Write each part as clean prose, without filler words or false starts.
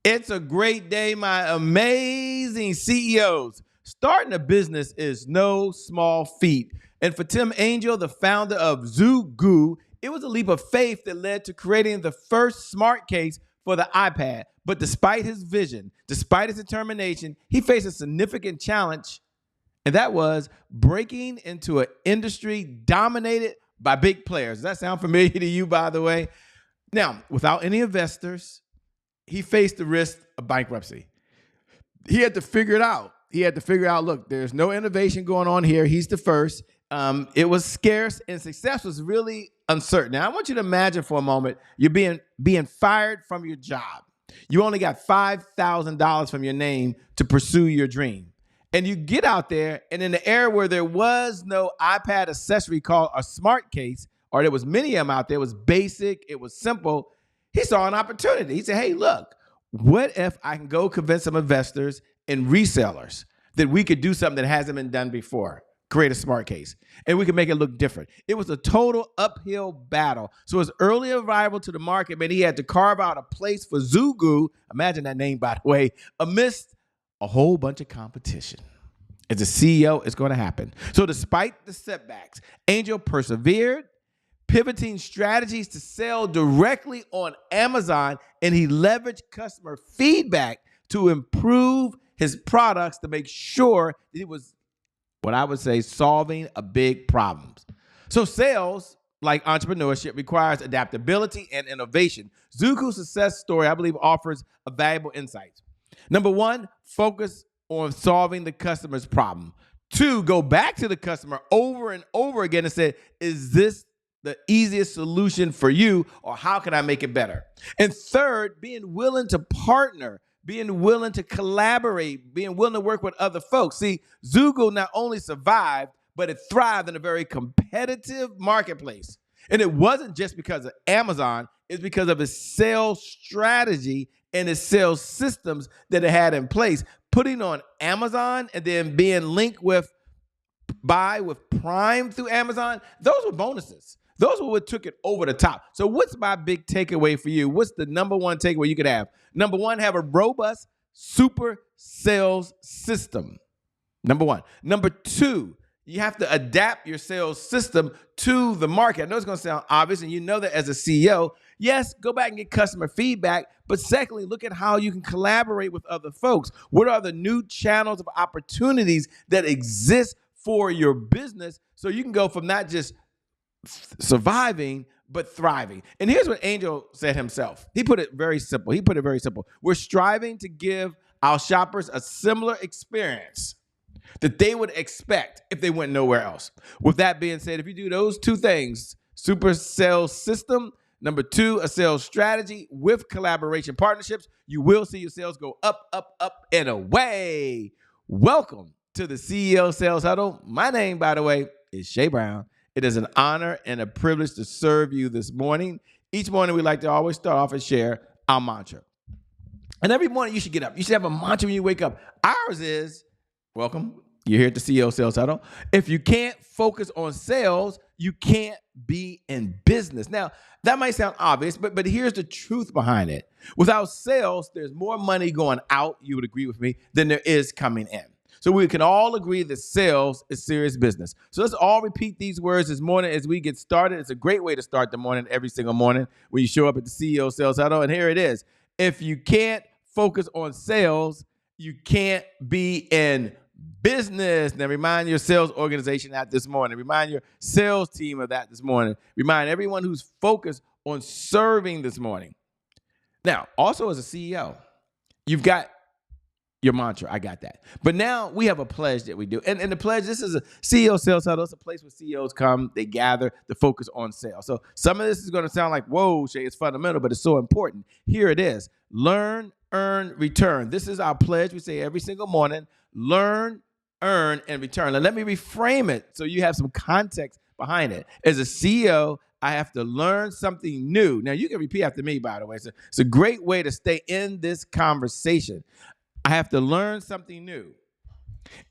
It's a great day, my amazing CEOs. Starting a business is no small feat. And for Tim Angel, the founder of ZUGU, it was a leap of faith that led to creating the first smart case for the iPad. But despite his vision, despite his determination, he faced a significant challenge, and that was breaking into an industry dominated by big players. Does that sound familiar to you, by the way? Now, without any investors, he faced the risk of bankruptcy. He had to figure it out. He had to figure out, look, there's no innovation going on here. He's the first. It was scarce, and success was really uncertain. Now, I want you to imagine for a moment you're being fired from your job. You only got $5,000 from your name to pursue your dream. And you get out there, and in the era where there was no iPad accessory called a smart case, or there was many of them out there, it was basic, it was simple, he saw an opportunity. He said, hey, look, what if I can go convince some investors and resellers that we could do something that hasn't been done before, create a smart case, and we can make it look different. It was a total uphill battle. So his early arrival to the market meant he had to carve out a place for ZUGU, imagine that name, by the way, amidst a whole bunch of competition. As a CEO, it's going to happen. So despite the setbacks, Angel persevered, pivoting strategies to sell directly on Amazon, and he leveraged customer feedback to improve his products to make sure that he was, what I would say, solving a big problem. So sales, like entrepreneurship, requires adaptability and innovation. ZUGU's success story, I believe, offers a valuable insight. Number one, focus on solving the customer's problem. Two, go back to the customer over and over again and say, is this the easiest solution for you, or how can I make it better? And third, being willing to partner, being willing to collaborate, being willing to work with other folks. See, ZUGU not only survived, but it thrived in a very competitive marketplace. And it wasn't just because of Amazon, it's because of its sales strategy and its sales systems that it had in place. Putting on Amazon and then being linked with Prime through Amazon, those were bonuses. Those were what took it over the top. So what's my big takeaway for you? What's the number one takeaway you could have? Number one, have a robust super sales system. Number one. Number two, you have to adapt your sales system to the market. I know it's going to sound obvious, and you know that as a CEO. Yes, go back and get customer feedback. But secondly, look at how you can collaborate with other folks. What are the new channels of opportunities that exist for your business so you can go from not just surviving, but thriving? And here's what Angel said himself. He put it very simple. We're striving to give our shoppers a similar experience that they would expect if they went nowhere else. With that being said, if you do those two things, super sales system, number two, a sales strategy with collaboration partnerships, you will see your sales go up, up, up, and away. Welcome to the CEO Sales Huddle. My name, by the way, is Shay Brown. It is an honor and a privilege to serve you this morning. Each morning, we like to always start off and share our mantra. And every morning, you should get up. You should have a mantra when you wake up. Ours is, welcome. You're here at the CEO Sales Huddle. If you can't focus on sales, you can't be in business. Now, that might sound obvious, but here's the truth behind it. Without sales, there's more money going out, you would agree with me, than there is coming in. So we can all agree that sales is serious business. So let's all repeat these words this morning as we get started. It's a great way to start the morning every single morning when you show up at the CEO Sales Huddle. And here it is. If you can't focus on sales, you can't be in business. Now, remind your sales organization that this morning. Remind your sales team of that this morning. Remind everyone who's focused on serving this morning. Now, also as a CEO, you've got your mantra. I got that. But now we have a pledge that we do. And the pledge, this is a CEO Sales Huddle. It's a place where CEOs come, they gather to focus on sales. So some of this is going to sound like, whoa, Shay, it's fundamental, but it's so important. Here it is. Learn, earn, return. This is our pledge. We say every single morning, learn, earn, and return. Now, let me reframe it so you have some context behind it. As a CEO, I have to learn something new. Now, you can repeat after me, by the way. It's a great way to stay in this conversation. I have to learn something new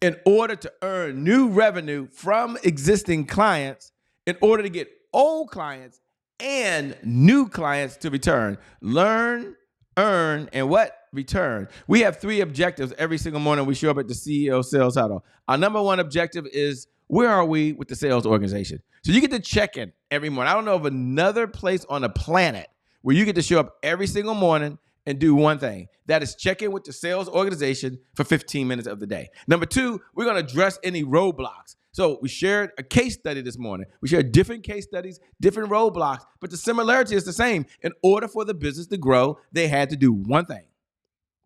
in order to earn new revenue from existing clients, in order to get old clients and new clients to return. Learn, earn, and what? Return. We have 3 objectives every single morning we show up at the CEO Sales Huddle. Our number 1 objective is, where are we with the sales organization? So you get to check in every morning. I don't know of another place on the planet where you get to show up every single morning and do one thing. That is check in with the sales organization for 15 minutes of the day. Number 2, we're going to address any roadblocks. So we shared a case study this morning. We shared different case studies, different roadblocks, but the similarity is the same. In order for the business to grow, they had to do one thing.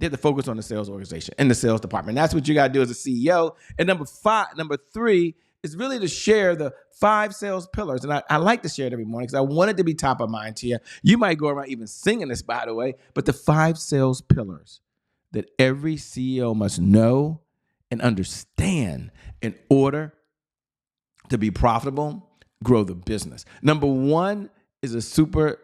They had to focus on the sales organization and the sales department. That's what you got to do as a CEO. And number 3 is really to share the 5 sales pillars. And I like to share it every morning because I want it to be top of mind to you. You might go around even singing this, by the way, but the 5 sales pillars that every CEO must know and understand in order to be profitable, grow the business. Number 1 is a CEO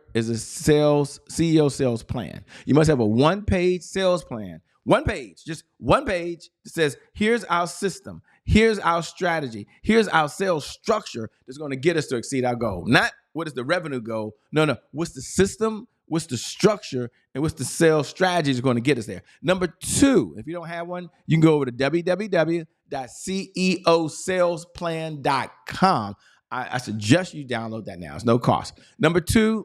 sales plan. You must have a 1-page sales plan. 1 page, just 1 page that says, here's our system, here's our strategy, here's our sales structure that's going to get us to exceed our goal. Not what is the revenue goal. No. What's the system, what's the structure, and what's the sales strategy that's going to get us there. Number 2, if you don't have one, you can go over to www.ceosalesplan.com. I suggest you download that now. It's no cost. Number 2,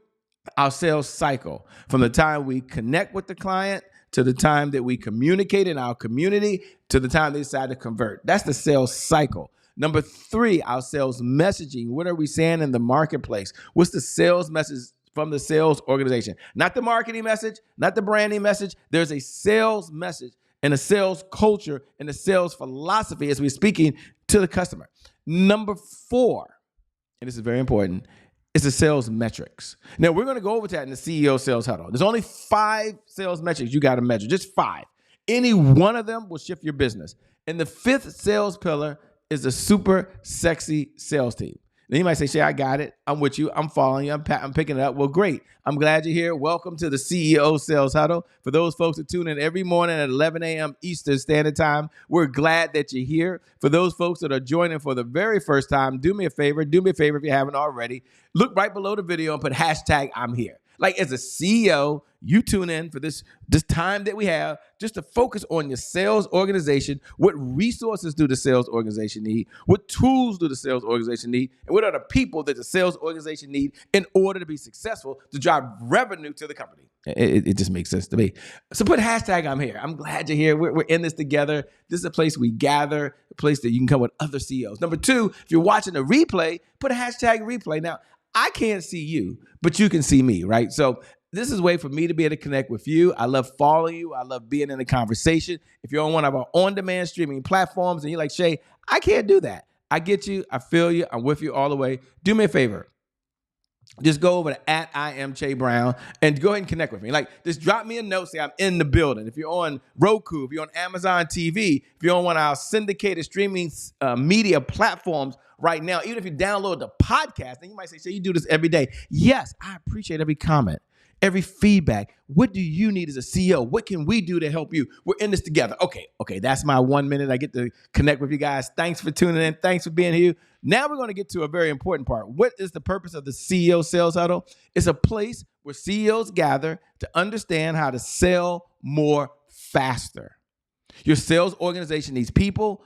our sales cycle. From the time we connect with the client to the time that we communicate in our community to the time they decide to convert. That's the sales cycle. Number 3, our sales messaging. What are we saying in the marketplace? What's the sales message from the sales organization? Not the marketing message, not the branding message. There's a sales message and a sales culture and a sales philosophy as we're speaking to the customer. Number 4, and this is very important, is the sales metrics. Now, we're going to go over that in the CEO Sales Huddle. There's only 5 sales metrics you got to measure, just 5. Any one of them will shift your business. And the 5th sales pillar is a super sexy sales team. Now, you might say, Shay, I got it. I'm with you. I'm following you. I'm picking it up. Well, great. I'm glad you're here. Welcome to the CEO Sales Huddle. For those folks that tune in every morning at 11 a.m. Eastern Standard Time, we're glad that you're here. For those folks that are joining for the very first time, do me a favor if you haven't already. Look right below the video and put hashtag I'm here. Like, as a CEO, you tune in for this time that we have just to focus on your sales organization. What resources do the sales organization need? What tools do the sales organization need? And what are the people that the sales organization need in order to be successful to drive revenue to the company? It just makes sense to me. So put hashtag I'm here. I'm glad you're here. We're in this together. This is a place we gather, a place that you can come with other CEOs. Number 2, if you're watching a replay, put a hashtag replay. Now, I can't see you, but you can see me, right? So this is a way for me to be able to connect with you. I love following you. I love being in the conversation. If you're on one of our on-demand streaming platforms and you're like, Shay, I can't do that. I get you. I feel you. I'm with you all the way. Do me a favor. Just go over to @IamChayBrown and go ahead and connect with me. Like, just drop me a note, say I'm in the building. If you're on Roku, if you're on Amazon TV, if you're on one of our syndicated streaming media platforms right now, even if you download the podcast, and you might say, you do this every day. Yes, I appreciate every comment, every feedback. What do you need as a CEO? What can we do to help you? We're in this together. Okay, that's my 1 minute. I get to connect with you guys. Thanks for tuning in. Thanks for being here. Now we're going to get to a very important part. What is the purpose of the CEO Sales Huddle? It's a place where CEOs gather to understand how to sell more faster. Your sales organization needs people,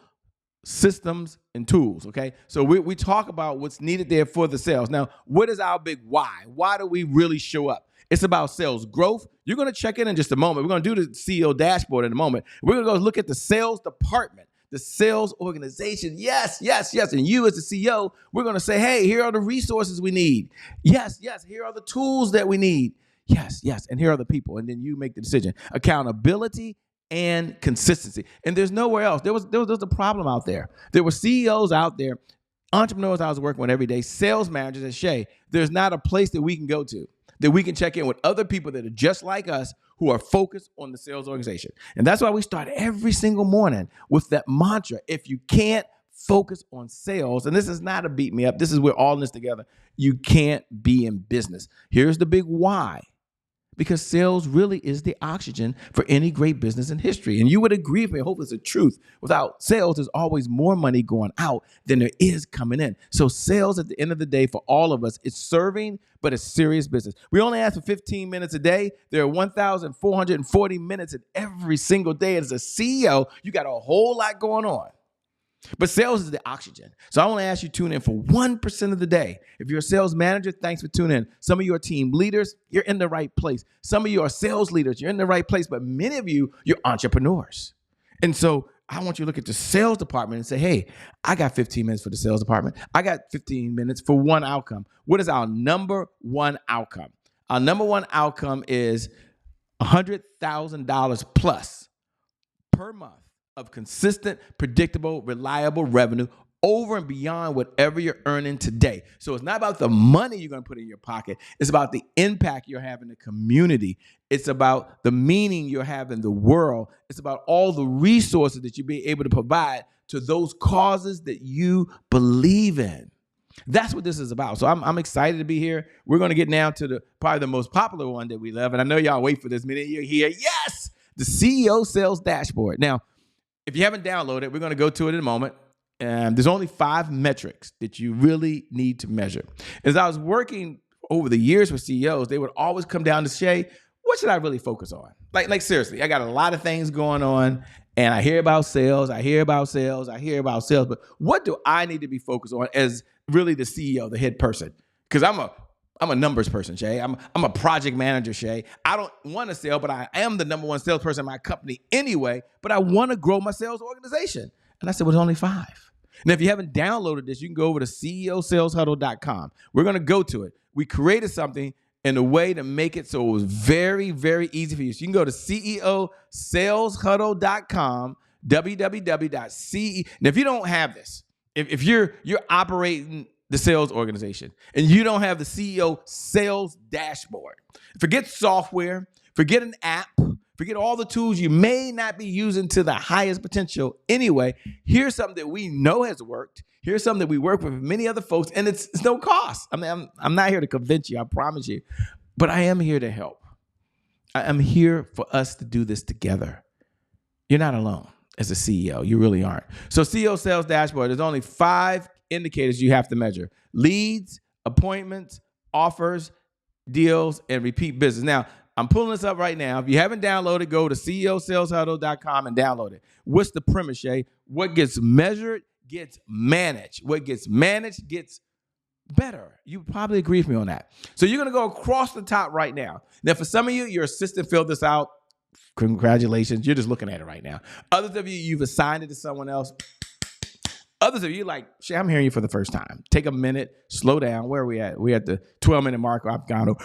systems, and tools, okay? So we talk about what's needed there for the sales. Now, what is our big why? Why do we really show up? It's about sales growth. You're going to check in just a moment. We're going to do the CEO dashboard in a moment. We're going to go look at the sales department, the sales organization. Yes. And you as the CEO, we're going to say, hey, here are the resources we need. Yes. Here are the tools that we need. Yes. And here are the people. And then you make the decision. Accountability and consistency. And there's nowhere else. There was a problem out there. There were CEOs out there, entrepreneurs I was working with every day, sales managers at Shay. There's not a place that we can go to that we can check in with other people that are just like us who are focused on the sales organization. And that's why we start every single morning with that mantra. If you can't focus on sales, and this is not a beat me up, this is we're all in this together, you can't be in business. Here's the big why. because sales really is the oxygen for any great business in history. And you would agree with me, I hope it's the truth. Without sales, there's always more money going out than there is coming in. So sales at the end of the day for all of us, it's serving, but it's serious business. We only ask for 15 minutes a day. There are 1,440 minutes in every single day. As a CEO, you got a whole lot going on. But sales is the oxygen. So I want to ask you to tune in for 1% of the day. If you're a sales manager, thanks for tuning in. Some of you are team leaders, you're in the right place. Some of you are sales leaders, you're in the right place. But many of you, you're entrepreneurs. And so I want you to look at the sales department and say, hey, I got 15 minutes for the sales department. I got 15 minutes for one outcome. What is our number one outcome? Our number one outcome is $100,000 plus per month of consistent, predictable, reliable revenue over and beyond whatever you're earning today. So it's not about the money you're going to put in your pocket. It's about the impact you're having in the community. It's about the meaning you're having in the world. It's about all the resources that you'll be able to provide to those causes that you believe in. That's what this is about. So I'm excited to be here. We're going to get now to probably the most popular one that we love. And I know y'all wait for this minute. You're here. Yes, the CEO Sales Dashboard. Now, if you haven't downloaded it, we're going to go to it in a moment. There's only 5 metrics that you really need to measure. As I was working over the years with CEOs, they would always come down to say, what should I really focus on? Like seriously, I got a lot of things going on and I hear about sales, I hear about sales, but what do I need to be focused on as really the CEO, the head person? Because I'm a numbers person, Shay. I'm a project manager, Shay. I don't want to sell, but I am the number one salesperson in my company anyway, but I want to grow my sales organization. And I said, well, there's only 5. Now, if you haven't downloaded this, you can go over to ceosaleshuddle.com. We're going to go to it. We created something in a way to make it so it was very, very easy for you. So you can go to ceosaleshuddle.com, www.ce. Now, if you don't have this, if you're operating the sales organization and you don't have the CEO Sales Dashboard, forget software, forget an app, forget all the tools you may not be using to the highest potential anyway. Here's something that we know has worked. Here's something that we work with many other folks, and it's no cost. I mean, I'm not here to convince you, I promise you, but I am here to help. I'm here for us to do this together. You're not alone as a CEO. You really aren't. So CEO Sales Dashboard, there's only 5 indicators you have to measure: leads, appointments, offers, deals, and repeat business. Now, I'm pulling this up right now. If you haven't downloaded, go to ceosaleshuddle.com and download it. What's the premise, Shay? What gets measured gets managed. What gets managed gets better. You probably agree with me on that. So you're going to go across the top right now. Now, for some of you, your assistant filled this out. Congratulations. You're just looking at it right now. Others of you, you've assigned it to someone else. Others of you like, Shay, I'm hearing you for the first time. Take a minute, slow down. Where are we at? We're at the 12-minute mark. I've gone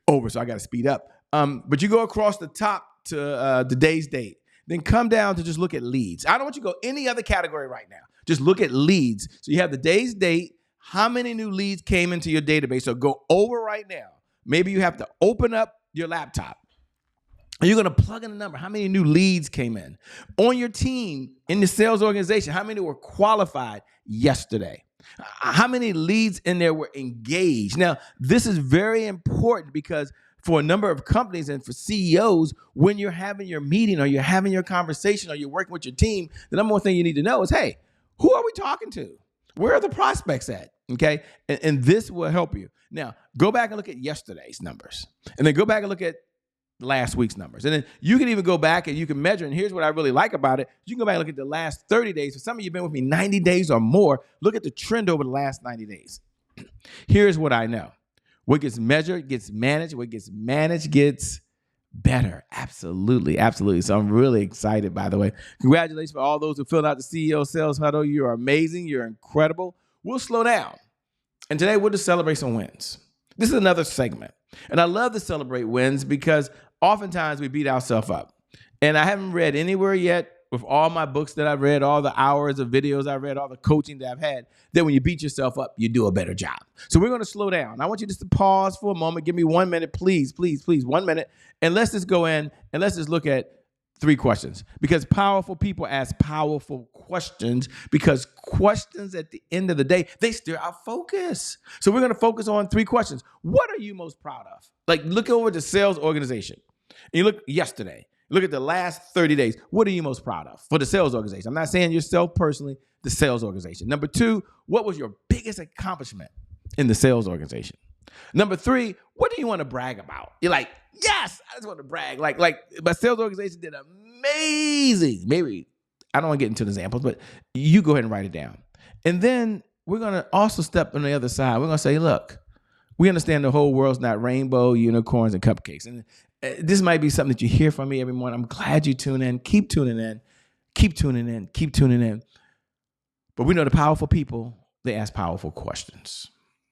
over, so I got to speed up. But you go across the top to the day's date. Then come down to just look at leads. I don't want you to go any other category right now. Just look at leads. So you have the day's date, how many new leads came into your database. So go over right now. Maybe you have to open up your laptop. And you're going to plug in a number. How many new leads came in? On your team, in the sales organization, how many were qualified yesterday? How many leads in there were engaged? Now, this is very important because for a number of companies and for CEOs, when you're having your meeting or you're having your conversation or you're working with your team, the number one thing you need to know is, hey, who are we talking to? Where are the prospects at? Okay. And this will help you. Now, go back and look at yesterday's numbers and then go back and look at last week's numbers. And then you can even go back and you can measure. And here's what I really like about it. You can go back and look at the last 30 days. For some of you have been with me 90 days or more. Look at the trend over the last 90 days. Here's what I know. What gets measured gets managed. What gets managed gets better. Absolutely. Absolutely. So I'm really excited, by the way. Congratulations for all those who filled out the CEO Sales Huddle. You're amazing. You're incredible. We'll slow down. And today we'll just celebrate some wins. This is another segment. And I love to celebrate wins because oftentimes we beat ourselves up. And I haven't read anywhere yet with all my books that I've read, all the hours of videos I've read, all the coaching that I've had, that when you beat yourself up, you do a better job. So we're going to slow down. I want you just to pause for a moment. Give me 1 minute, please, please, please, 1 minute. And let's just go in and let's just look at 3 questions, because powerful people ask powerful questions, because questions at the end of the day, they steer our focus. So we're going to focus on 3 questions. What are you most proud of? Like, look over the sales organization. And you look yesterday, look at the last 30 days. What are you most proud of for the sales organization? I'm not saying yourself personally, the sales organization. Number 2, what was your biggest accomplishment in the sales organization? Number 3, what do you want to brag about? You're like, yes, I just want to brag. Like my sales organization did amazing. Maybe, I don't want to get into the examples, but you go ahead and write it down. And then we're going to also step on the other side. We're going to say, look, we understand the whole world's not rainbow, unicorns, and cupcakes. And this might be something that you hear from me every morning. I'm glad you tune in. Keep tuning in. Keep tuning in. Keep tuning in. But we know the powerful people, they ask powerful questions.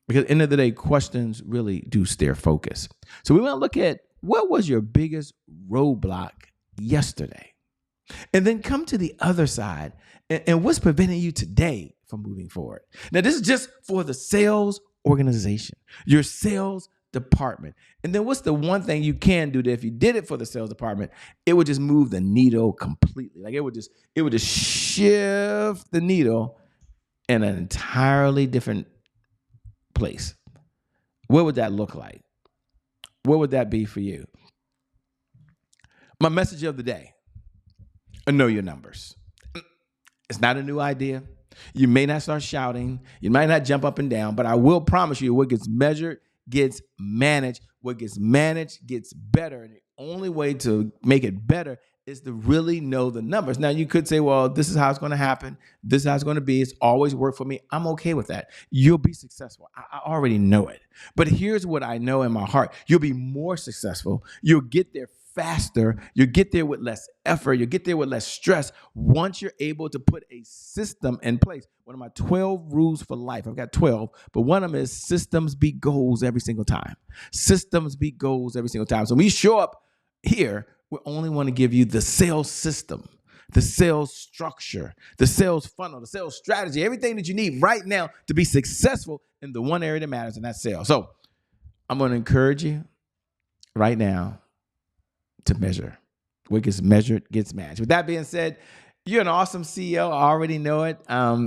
Because at the end of the day, questions really do steer focus. So we want to look at what was your biggest roadblock yesterday? And then come to the other side and what's preventing you today from moving forward. Now, this is just for the sales organization, your sales department. And then what's the one thing you can do that if you did it for the sales department, it would just move the needle completely. Like it would just shift the needle in an entirely different place. What would that look like? What would that be for you? My message of the day, know your numbers. It's not a new idea. You may not start shouting. You might not jump up and down, but I will promise you what gets measured gets managed. What gets managed gets better. And the only way to make it better is to really know the numbers. Now, you could say, well, this is how it's going to happen. This is how it's going to be. It's always worked for me. I'm okay with that. You'll be successful. I already know it. But here's what I know in my heart. You'll be more successful. You'll get there faster. You'll get there with less effort. You'll get there with less stress once you're able to put a system in place. One of my 12 rules for life, I've got 12, but one of them is systems beat goals every single time. Systems beat goals every single time. So when we show up here, we only want to give you the sales system, the sales structure, the sales funnel, the sales strategy, everything that you need right now to be successful in the one area that matters, and that's sales. So I'm going to encourage you right now to measure. What gets measured gets managed. With that being said, you're an awesome CEO. I already know it.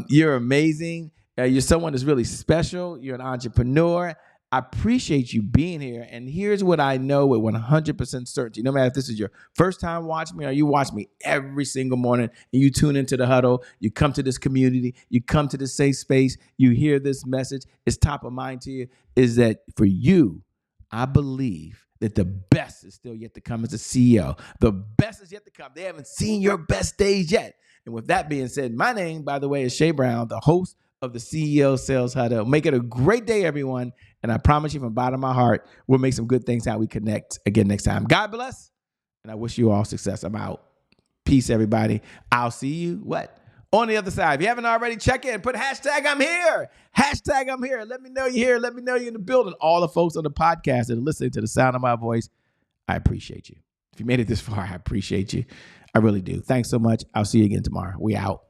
You're amazing. You're someone that's really special. You're an entrepreneur. I appreciate you being here. And here's what I know with 100% certainty. No matter if this is your first time watching me or you watch me every single morning and you tune into the Huddle, you come to this community, you come to this safe space, you hear this message, it's top of mind to you, is that for you, I believe that the best is still yet to come as a CEO. The best is yet to come. They haven't seen your best days yet. And with that being said, my name, by the way, is Shay Brown, the host of the CEO Sales Huddle. Make it a great day, everyone. And I promise you from the bottom of my heart, we'll make some good things how we connect again next time. God bless. And I wish you all success. I'm out. Peace, everybody. I'll see you, on the other side. If you haven't already, check in. Put hashtag I'm here. Hashtag I'm here. Let me know you're here. Let me know you're in the building. All the folks on the podcast that are listening to the sound of my voice, I appreciate you. If you made it this far, I appreciate you. I really do. Thanks so much. I'll see you again tomorrow. We out.